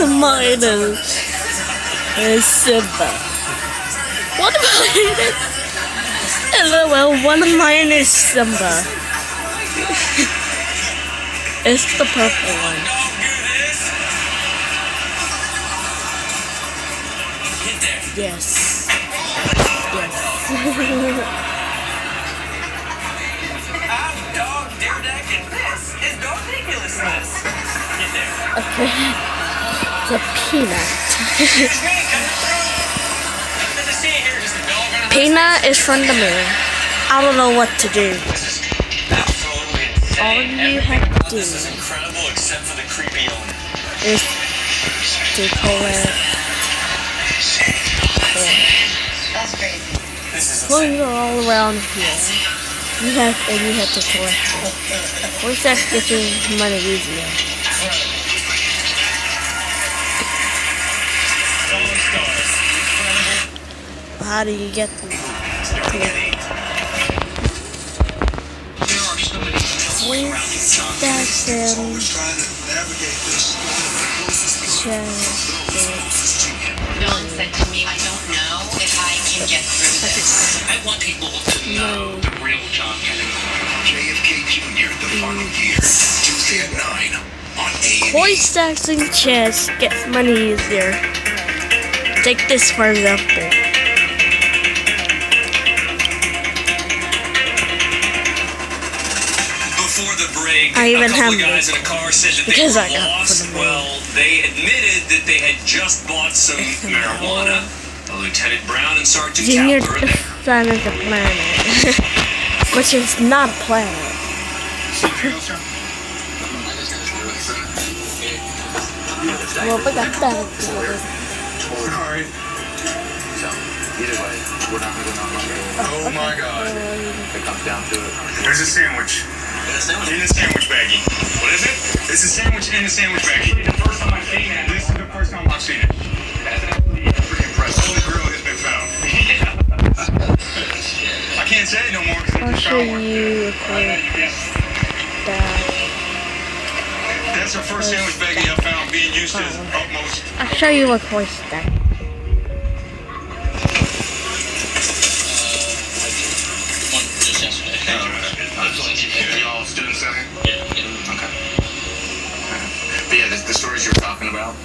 of mine is Simba. One of mine is LOL, one of mine is Simba. It's the purple one. Yes. Yes. I'm dog Deerdeck and this is dog ridiculousness. Get there. Okay. The peanut. Peanut is from the moon. I don't know what to do. All you have to do is to collect That's crazy. coins all around here. You have to collect them. Once that gets you money easier. How do you get them? That's Don said to me, I don't know if I can get through this. I want people to know the real John Kennedy. JFK Jr. The final year, Tuesday at 9 on A&E. coin stacks and chests get money easier. Take this for example. Before the break, I even a couple have of guys in a car said that because they I were got it lost. from the Well, they admitted that they had just bought some marijuana. Lieutenant Brown and Sergeant Junior Cowper. Sun is a planet, which is not a planet. Well, we got that. Alright. So, either way, we're not moving on Monday. Oh my God. If it comes down to it. There's a sandwich. In the sandwich baggie. What is it? It's a sandwich in the sandwich baggie. The first time I've seen that. This is the first time I've seen it. That's pretty impressive. The grill has been found. I can't you record that. That's the first sandwich baggie I found being used to its utmost. I'll show you a course stack. Just yesterday. You all students out here? Yeah. Okay. But yeah, the stories you were talking about,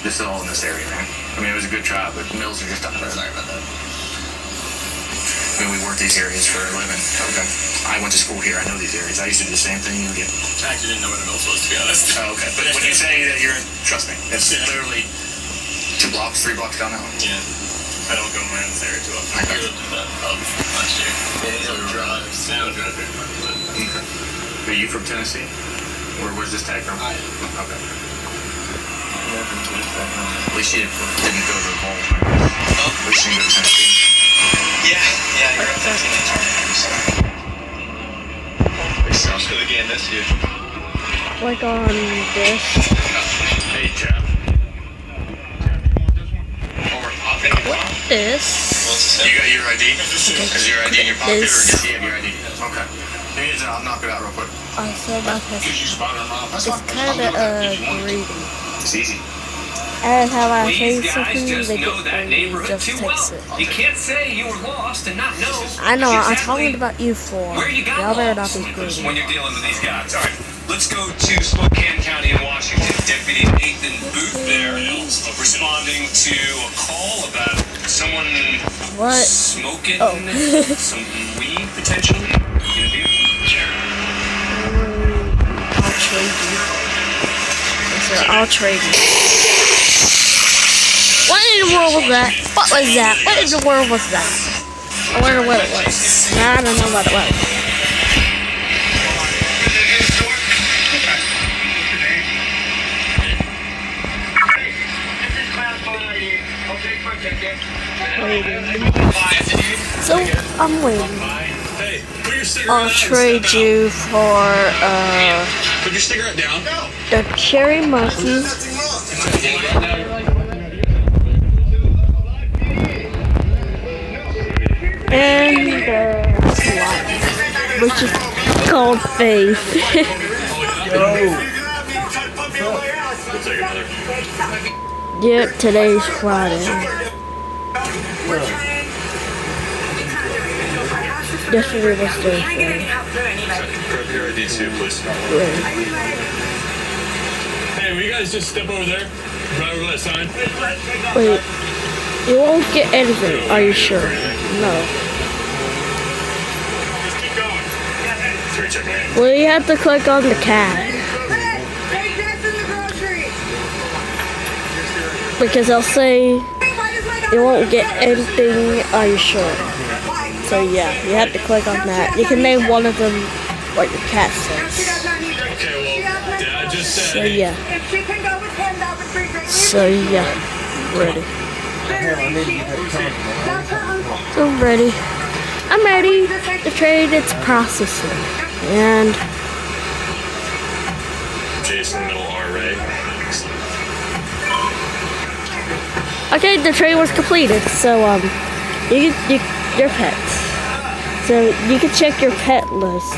this is all in this area, right? I mean, it was a good try, but mills are just up there. Sorry about that. I mean, we work these areas for a living. Okay. I went to school here. I know these areas. I used to do the same thing. I actually didn't know what a mills was, to be honest. Oh, okay. But when you say that you're, trust me, it's literally 2 blocks, 3 blocks down that one. Yeah. I don't go around this area too often. I lived in that pub last year. Yeah, so drive. Sound drive here. Okay. Are you from Tennessee? Or where's this tag from? Okay. At least you didn't go to the bowl. At least you didn't go to Tennessee. Yeah, you're up there sounds good again this year. Like on this. Hey, Jeff. What this? You got your ID? Is your ID in your pocket or does he have your ID? Okay. I'll knock it out real quick. Also about this. It's kind of greedy. It's easy. And how I say These guys something, just they know that neighborhood just too well. text it. You can't say you were lost and not know. I know, I'm exactly talking about you four. where you got Y'all better not lost be greedy. when you're dealing with these guys. All right, let's go to Spokane County in Washington. Deputy Nathan Booth there responding to a call about someone smoking some weed potentially. You gonna do? I'll trade you. Yes, sir, I'll trade you. What in the world was that? What was that? What in the world was that? I wonder what it was. Nah, I don't know what it was. So I'm waiting. I'll trade you for Put your cigarette down. the cherry monkey. And the slime, which is called Faith. Yep, today's Friday. Yesterday was Thursday. Grab your ID too, please. Hey, will you guys just step over there? Right over that sign? Wait, you won't get anything, are you sure? No. Well, you have to click on the cat. Because they'll say you won't get anything, are you sure? So yeah, you have to click on that. You can name one of them what your cat says. So yeah. So yeah, ready. So ready. I'm ready. The trade, it's processing. And Jason, middle R, Ray. okay, the trade was completed. So your pets. So you can check your pet list,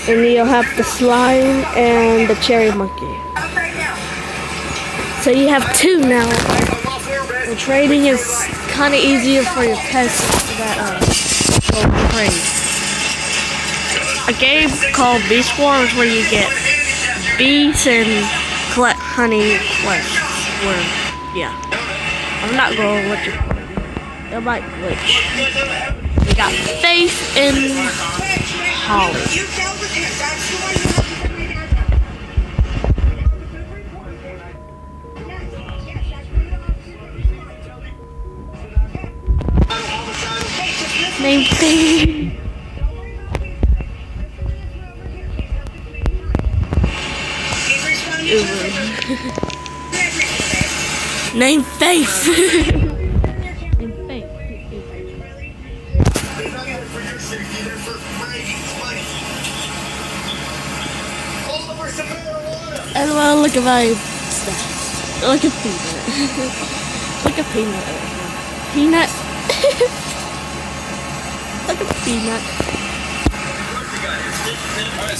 and you'll have the slime and the cherry monkey. So you have 2 now. The trading is kind of easier for your pets that will trade. A game called Beast Wars where you get bees and collect honey quests. Where, yeah, I'm not going to let you. It might glitch. We got Faith and Holly. Name Faith. Name Faith. And well, look at my stuff. Look at Peanut. Look at Peanut. Peanut. Look at Peanut.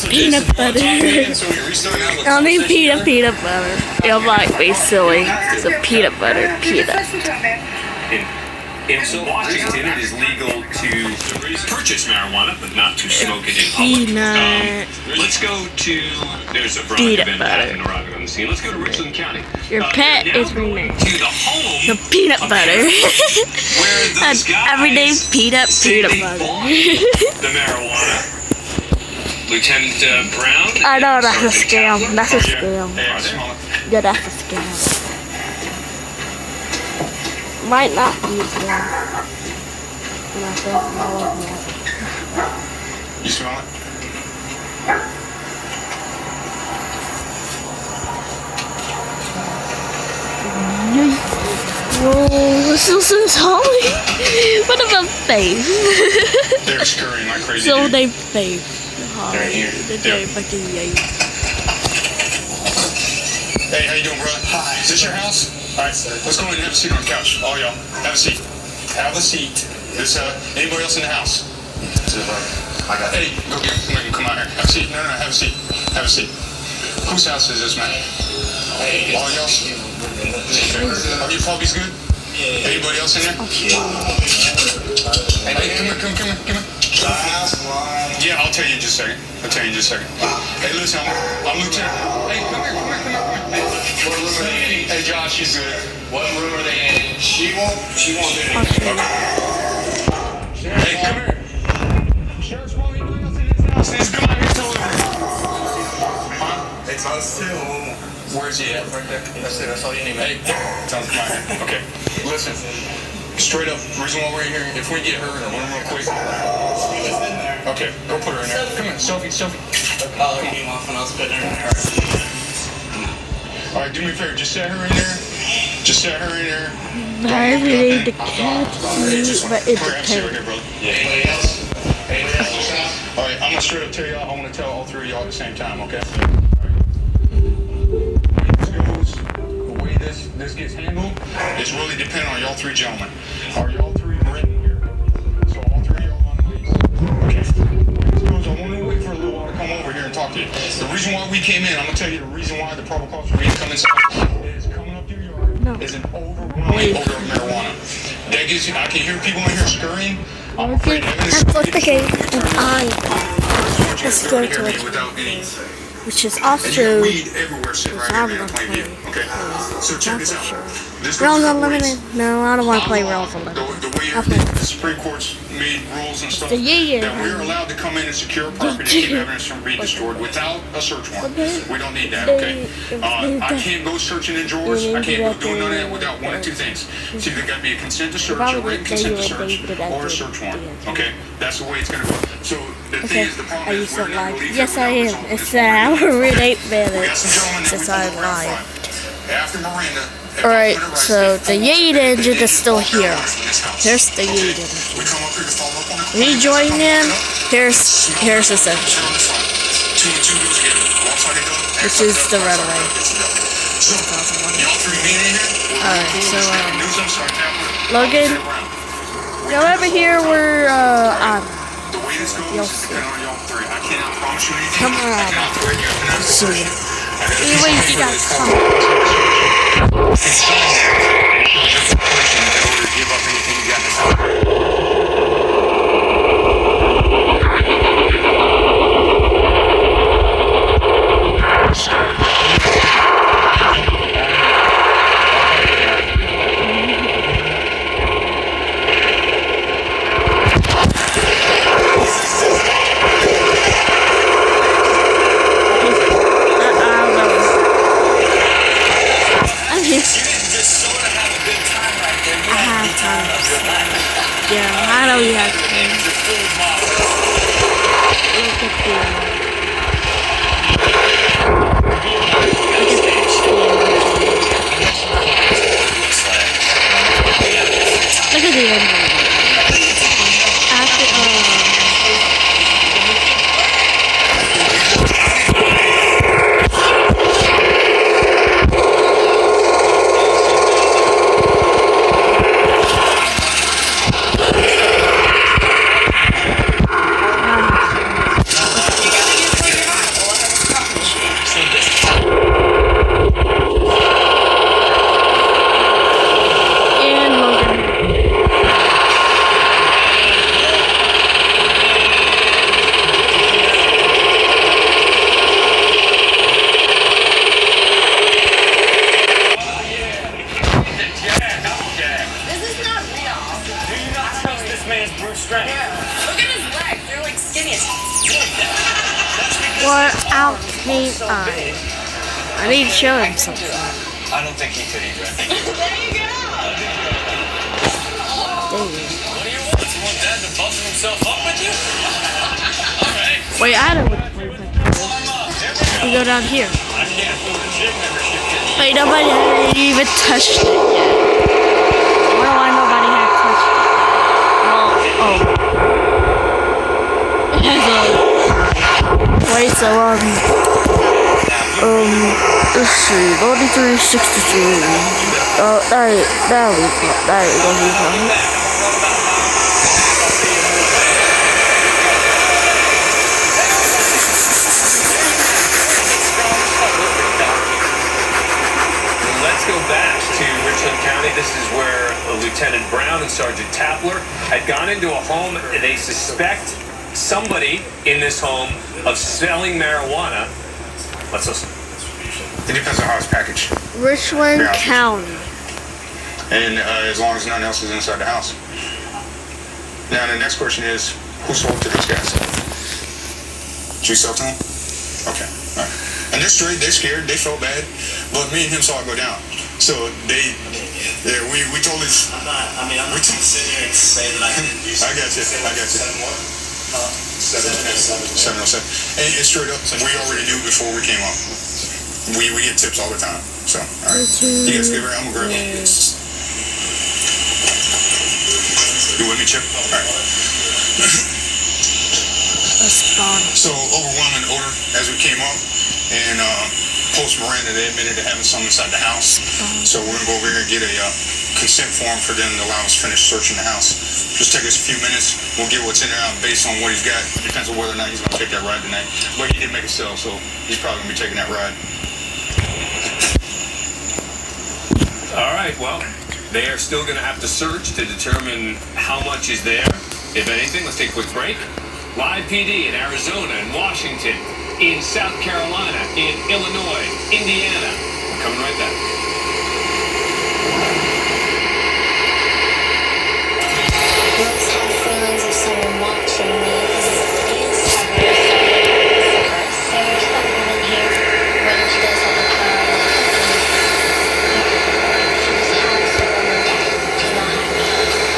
Peanut butter. I mean peanut butter. You're like be silly. It's a peanut butter peanut. In Washington, it is legal to purchase marijuana, but not to smoke it in public. Let's go to, there's a fraud event happening arriving on the scene. Let's go to Richland County. Your pet is renamed to the home the peanut butter. And every day's peanut butter. The marijuana. Lieutenant Brown. I know that's a scam. That's a scam. Yeah, that's a scam. Might not be a scam. You smell it? Whoa, this is Holly. What about Faith? They're scurrying like crazy. So they Faith. They're here. They're fucking yay. Hey, how you doing, brother? Hi. Is this your house? All right, let's go in and have a seat on the couch. All y'all, have a seat. Have a seat. This, anybody else in the house? Hey, go get him. Come out here. Have a seat. No, have a seat. Have a seat. Whose house is this, man? Hey, all y'all. Are your puppies good? Yeah. Anybody else in there? Hey, come here. Yeah, I'll tell you in just a second. Hey, listen, I'm Lieutenant. Hey, come here. Hey, Josh, she's good. What room are they in? She won't do anything. Hey, come here. Sheriff's probably doing nothing in his house. He's come out here to deliver. Huh? It's us too. Where's he at? Right there. That's it. That's all you need. Hey, tell him to come out here. Okay. Listen. Straight up, reason why we're here, if we get her in a room real quick. Okay, go put her in there. Come here, Sophie. The collar came off when I was putting her in her. Alright, do me a favor, just set her in there. I really the cat, but it's the cat. Anybody else? Alright, I'm gonna straight up tell y'all, I wanna tell all three of y'all at the same time, okay? The way this gets handled is really dependent on y'all three gentlemen. Are y'all three written here? So all three of y'all on lease. Okay. I want to wait for a little while to come over here and talk to you. The reason why we came in, I'm gonna tell you the reason why the probable cause for me to come inside is coming up to your yard is an overwhelming odor of marijuana. That gives you, I can hear people in here scurrying. I'm afraid evidence. That's the game, and let's go to it. Which is also So check this out. Realms Unlimited. No, I don't want to play Realms Unlimited. The way the Supreme Cour's made rules and stuff that we're allowed to come in and secure property and keep evidence from being destroyed without a search warrant. We don't need that, okay? I can't go searching in drawers. I can't go doing none of that without one of two things. It's either got to be a consent to search, a written consent to search, or a search warrant. Okay? That's the way it's going to go. So the thing is, the problem is we're not believing. Yes, I am. It's an hour and 8 minutes since I live. After Miranda. Alright, so the Yate engine is still here. Here's the Yate engine. Rejoin him. Here's his engine. Which is the runaway. Alright, so Logan, go over here where you'll see. Come on. See. Anyway, you guys come. Yeah, I know you have to. Look at the engine. strength. Look at his legs. They're like skinny as Where out came I? I need to show him something. I don't think he could either. There you go. There you go. What do you want? You want Dad to bump himself up with you? All right. Wait, I don't know what the we go down here. I can't afford a gym membership. Wait, nobody had even touched it yet. Well, why nobody had touched it? Well, it has a... Wait, so, let's see, 4363. Oh, there we go. Go back to Richland County. This is where Lieutenant Brown and Sergeant Tapler had gone into a home. They suspect somebody in this home of selling marijuana. Let's listen. It depends on how it's packaged. Richland County. And as long as nothing else is inside the house. Now the next question is, who sold to these guys? Did you sell to them? Okay, all right. And they're straight, they're scared, they felt bad, but me and him saw it go down. So we told his... I'm not going to sit here and say that I can do I got you. 707. And straight up, we already knew before we came up. We get tips all the time. So, all right. You guys get ready? I'm going to grab them. You with me, Chip? All right. So, overwhelming odor as we came up. And post Miranda, they admitted to having something inside the house. So we're going to go over here and get a consent form for them to allow us to finish searching the house. Just take us a few minutes. We'll get what's in there based on what he's got. It depends on whether or not he's going to take that ride tonight. But he did make a sale, so he's probably going to be taking that ride. All right, well, they are still going to have to search to determine how much is there, if anything. Let's take a quick break. Live PD in Arizona and Washington, in South Carolina, in Illinois, Indiana. We're coming right back. Most have feelings of someone watching me. This is there's a woman here when she does have a car. She's house for her dad. She's not happy.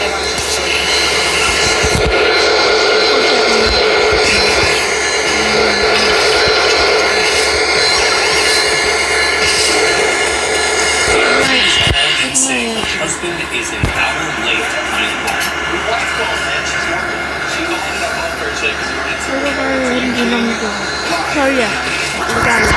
They want to see. Husband is in outer late night walk. Wife's called, man. She's working. She ended up going for a chick because we were in Oh yeah, we got it.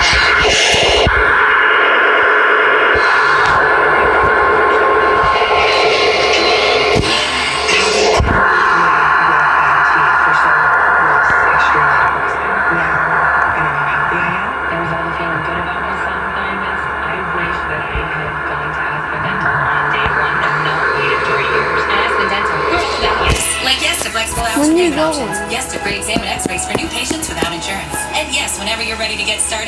When you go, yes to pre-examine x-rays for new patients without insurance. And yes, whenever you're ready to get started.